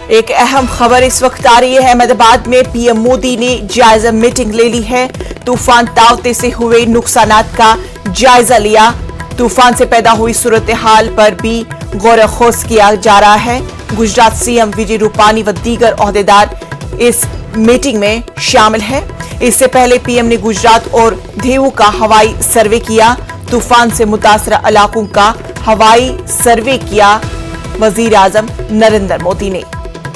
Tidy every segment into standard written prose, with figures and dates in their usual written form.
एक अहम खबर इस वक्त आ रही है। अहमदाबाद में पीएम मोदी ने जायजा मीटिंग ले ली है। तूफान तावते से हुए नुकसानात का जायजा लिया। तूफान से पैदा हुई सूरत हाल पर भी गौर खोज किया जा रहा है। गुजरात सीएम विजय रूपानी व दीगर ओहदेदार इस मीटिंग में शामिल है। इससे पहले पीएम ने गुजरात और देवू का हवाई सर्वे किया। तूफान से मुतासरा इलाकों का हवाई सर्वे किया वजीर आजम नरेंद्र मोदी ने।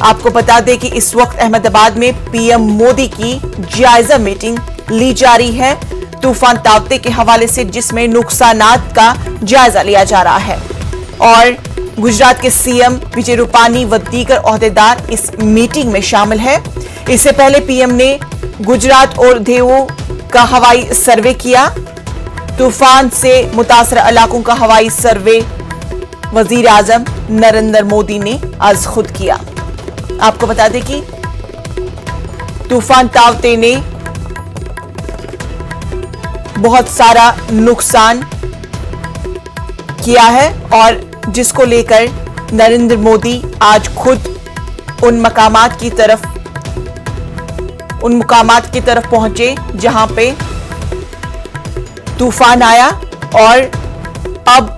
आपको बता दें कि इस वक्त अहमदाबाद में पीएम मोदी की जायजा मीटिंग ली जा रही है तूफान तावते के हवाले से, जिसमें नुकसानात का जायजा लिया जा रहा है और गुजरात के सीएम विजय रूपानी व दीगर ओहदेदार इस मीटिंग में शामिल है। इससे पहले पीएम ने गुजरात और देवू का हवाई सर्वे किया। तूफान से मुतासरा इलाकों का हवाई सर्वे वजीर आजम नरेंद्र मोदी ने आज खुद किया। आपको बता दें कि तूफान तावते ने बहुत सारा नुकसान किया है और जिसको लेकर नरेंद्र मोदी आज खुद उन मुकामात की तरफ पहुंचे जहां पे तूफान आया। और अब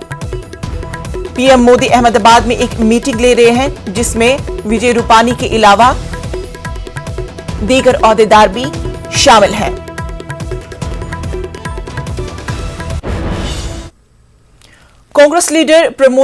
पीएम मोदी अहमदाबाद में एक मीटिंग ले रहे हैं जिसमें विजय रूपानी के अलावा दीगर ओहदेदार भी शामिल हैं। कांग्रेस लीडर प्रमोद